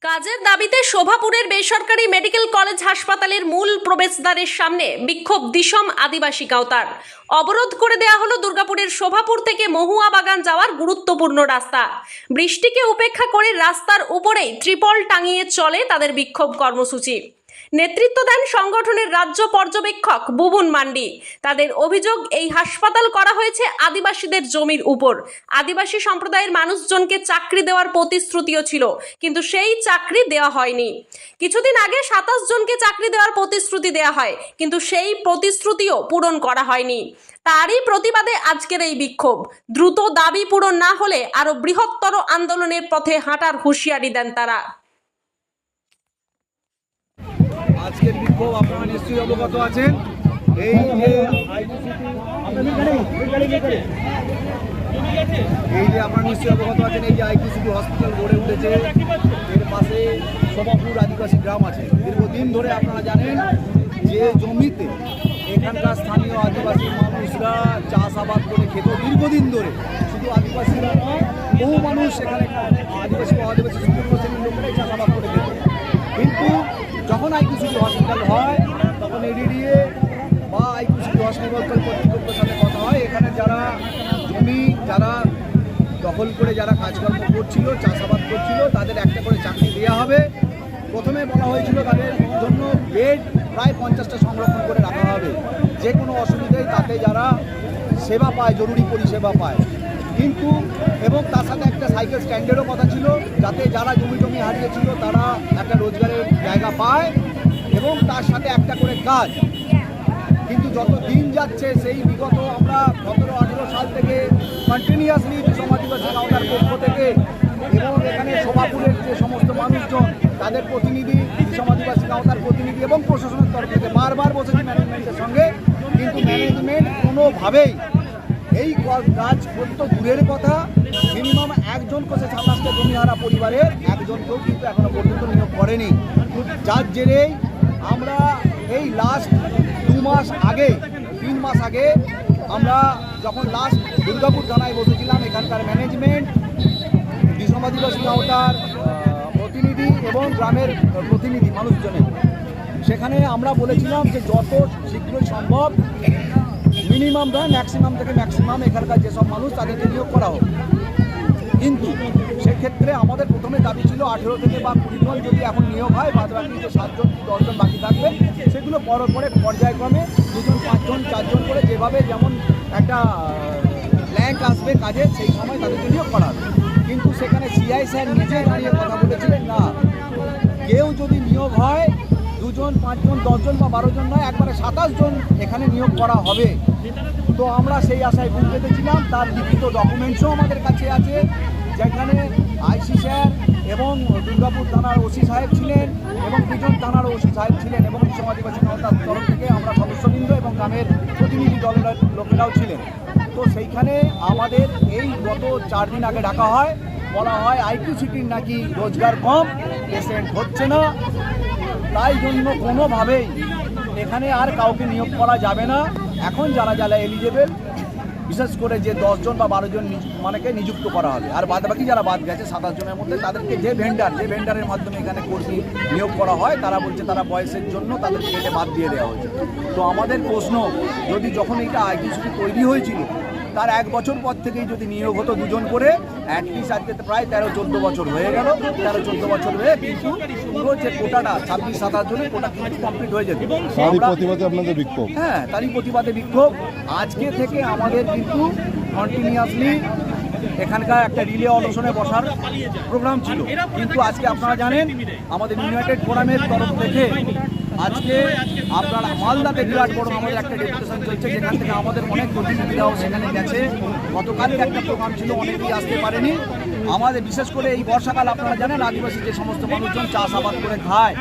কাজের দাবিতে শোভাপুরের বেসরকারি মেডিকেল কলেজ হাসপাতালের মূল প্রবেশদ্বারের সামনে বিক্ষোভ দিশম আদিবাসী গাঁওতার। অবরোধ করে দেয়া হলো দুর্গাপুরের শোভাপুর থেকে মহুয়া বাগান যাওয়ার গুরুত্বপূর্ণ রাস্তা। বৃষ্টিকে উপেক্ষা করে রাস্তার উপরেই ত্রিপল টাঙিয়ে চলে তাদের বিক্ষোভ কর্মসূচি। নেতৃত্ব দেন সংগঠনের রাজ্য পর্যবেক্ষক বুবুন মান্ডি। তাদের অভিযোগ, এই হাসপাতাল করা হয়েছে আদিবাসীদের জমির উপর। আদিবাসী সম্প্রদায়ের মানুষজনকে চাকরি দেওয়ার প্রতিশ্রুতিও ছিল, কিন্তু সেই চাকরি দেওয়া হয়নি। কিছুদিন আগে 27 জনকে চাকরি দেওয়ার প্রতিশ্রুতি দেওয়া হয়, কিন্তু সেই প্রতিশ্রুতিও পূরণ করা হয়নি। তারই প্রতিবাদে আজকের এই বিক্ষোভ। দ্রুত দাবি পূরণ না হলে আরো বৃহত্তর আন্দোলনের পথে হাঁটার হুঁশিয়ারি দেন তারা। আজকের বিক্ষোভ আপনারা নিশ্চয়ই অবগত আছেন। এই যে আপনারা নিশ্চয়ই অবগত আছেন, এই যে আইকিউসিটি হসপিটাল গড়ে উঠেছে, এর পাশে শোভাপুর আদিবাসী গ্রাম আছে। দীর্ঘদিন ধরে আপনারা জানেন যে জমিতে এখানকার স্থানীয় আদিবাসী মানুষরা চাষাবাদ করে খেত দীর্ঘদিন ধরে। শুধু আদিবাসীরা নয়, বহু মানুষ এখানে আদিবাসী ও আদিবাসী সুযোগ্য শ্রেণীর লোকেরাই চাষাবাদ করে খেত। কিন্তু যখন আইকিউসিটি হসপিটাল হয়, তখন এডিডিএ বা আইকিউসিটি হসপিটাল কর্তৃপক্ষের সাথে কথা হয়। এখানে যারা জমি দখল করে যারা কাজকর্ম করছিল, চাষাবাদ করছিল, তাদের একটা করে চাকরি দেওয়া হবে। প্রথমে বলা হয়েছিল তাদের জন্য বেড প্রায় 50টা সংরক্ষণ করে রাখা হবে, যে কোনো অসুবিধায় তাতে যারা সেবা পায়, জরুরি পরিষেবা পায়। কিন্তু এবং তার সাথে একটা সাইকেল স্ট্যান্ডেরও কথা ছিল, যাতে যারা জমি হারিয়েছিল তারা একটা রোজগারের জায়গা পায় এবং তার সাথে একটা করে কাজ। কিন্তু যত দিন যাচ্ছে, সেই বিগত আমরা 17-18 সাল থেকে কন্টিনিউয়াসলি আদিবাসী গাঁওতার পক্ষ থেকে এবং এখানে শোভাপুরের যে সমস্ত মানুষজন, তাদের প্রতিনিধি, আদিবাসী গাঁওতার প্রতিনিধি এবং প্রশাসনের তরফ থেকে বারবার বসেছি ম্যানেজমেন্টের সঙ্গে, কিন্তু ম্যানেজমেন্ট কোনোভাবেই এই কাজ করতে দূরের কথা, মিনিমাম একজন কোষে 27টা জমিহারা পরিবারের একজনকেও কিন্তু এখনো পর্যন্ত নিয়োগ করেনি। যার জেরেই আমরা এই লাস্ট 2 মাস আগে, 3 মাস আগে আমরা যখন লাস্ট দুর্গাপুর থানায় বসেছিলাম, এখানকার ম্যানেজমেন্ট, দিশম আদিবাসী গাঁওতার প্রতিনিধি এবং গ্রামের প্রতিনিধি মানুষজনের, সেখানে আমরা বলেছিলাম যে যত শীঘ্রই সম্ভব মিনিমাম নয়, ম্যাক্সিমাম থেকে ম্যাক্সিমাম এখানকার যেসব মানুষ তাদেরকে নিয়োগ করা হোক। কিন্তু সেক্ষেত্রে আমাদের প্রথমে দাবি ছিল 18 থেকে বা 20 জন যদি এখন নিয়োগ হয়, বাদ বাকি যে 7 জন কি 10 জন বাকি থাকবে, সেগুলো পরে পর্যায়ক্রমে 2 জন 5 জন 4 জন করে যেভাবে যেমন একটা ল্যাঙ্ক আসবে কাজে, সেই সময় তাদেরকে নিয়োগ করা হবে। কিন্তু সেখানে সিআই স্যার নিজে দাঁড়িয়ে কথা বলেছিলেন, না, কেউ যদি নিয়োগ হয় 2 জন 5 জন 10 জন বা 12 জন নয়, একবারে 27 জন এখানে নিয়োগ করা হবে। তো আমরা সেই আশায় বুক পেতেছিলাম। তার লিখিত ডকুমেন্টসও আমাদের কাছে আছে, যেখানে আইসি স্যার এবং দুর্গাপুর থানার ওসি সাহেব ছিলেন এবং 2 জন থানার ওসি সাহেব ছিলেন এবং দিশম আদিবাসী গাঁওতার তরফ থেকে আমরা সদস্যবৃন্দ এবং গ্রামের প্রতিনিধি দলের লোকেরাও ছিলেন। তো সেইখানে আমাদের এই গত 4 দিন আগে ডাকা হয়, বলা হয় আইকিউসিটির নাকি রোজগার কম, পেশেন্ট হচ্ছে না, তাই জন্য কোনোভাবেই এখানে আর কাউকে নিয়োগ করা যাবে না। এখন যারা এলিজেবল, বিশেষ করে যে 10 জন বা 12 জন মানেকে নিযুক্ত করা হবে, আর বাকি যারা বাদ গেছে 27 জনের মধ্যে, তাদেরকে যে ভেন্ডারের মাধ্যমে এখানে কর্মী নিয়োগ করা হয়, তারা বলছে তারা বয়সের জন্য তাদেরকে কেটে বাদ দিয়ে দেওয়া হয়েছে। তো আমাদের প্রশ্ন, যদি যখন এইটা আইকিউসিটি তৈরি হয়েছিল তার 1 বছর পর থেকেই যদি নিয়োগ হতো 2 জন করে, অ্যাটলিস্ট আজকে প্রায় 13-14 বছর হয়ে গেল। 13-14 বছর হয়ে কিন্তু পুরো যে কোটাটা 26-27 জনের কোটা কিন্তু কমপ্লিট হয়ে যেত। প্রতিবাদে আপনাদের বিক্ষোভ, হ্যাঁ, তারই প্রতিবাদে বিক্ষোভ। আজকে থেকে আমাদের কিন্তু কন্টিনিউয়াসলি এখানকার একটা রিলে অনশনে বসার প্রোগ্রাম ছিল, কিন্তু আজকে আপনারা জানেন আমাদের ইউনাইটেড ফোরামের তরফ থেকে আজকে আপনারা মালদাতে বিরাট বড় আমাদের একটা ডেপুটেশন চলছে, যেখান থেকে আমাদের অনেক প্রতিনিধিরাও সেখানে গেছে। গতকালকে একটা প্রোগ্রাম ছিল, অনেকেই আসতে পারেনি। আমাদের বিশেষ করে এই বর্ষাকাল আপনারা জানেন আদিবাসী যে সমস্ত মানুষজন চাষাবাদ করে খায়,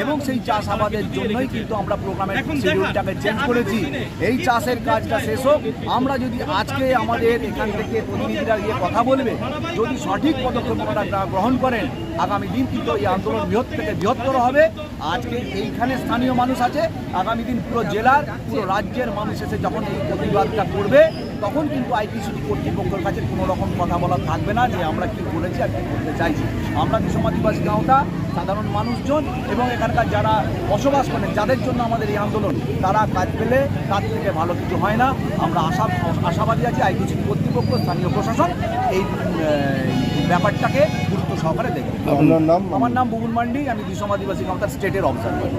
এবং সেই চাষাবাদের জন্যই কিন্তু আমরা প্রোগ্রামের শিডিউলটাকে চেঞ্জ করেছি। এই চাষের কাজটা শেষ হোক। আমরা যদি আজকে আমাদের এখান থেকে প্রতিনিধিরা গিয়ে কথা বলবে, যদি সঠিক পদক্ষেপ ওনারা গ্রহণ করেন, আগামী দিন কিন্তু এই আন্দোলন বৃহত্তর হবে। আজকে এইখানে স্থানীয় মানুষ আছে, আগামী দিন পুরো জেলার, পুরো রাজ্যের মানুষ এসে যখন এই প্রতিবাদটা করবে, তখন কিন্তু আইপিসিটি কর্তৃপক্ষের কাছে কোনো রকম কথা বলা থাকবে না যে আমরা কী বলেছি আর কী করতে চাইছি। আমরা দিশম আদিবাসী গাঁওটা সাধারণ মানুষজন এবং এখানকার যারা বসবাস করেন, যাদের জন্য আমাদের এই আন্দোলন, তারা কাজ পেলে তার থেকে ভালো কিছু হয় না। আমরা আশাবাদী আছি আইপিসিটি কর্তৃপক্ষ, স্থানীয় প্রশাসন এই ব্যাপারটাকে গুরুত্ব সহকারে দেখবে। আপনার নাম? আমার নাম বুবুল মান্ডি, আমি দিশম আদিবাসী গাঁওটার স্টেটের অবজারভার।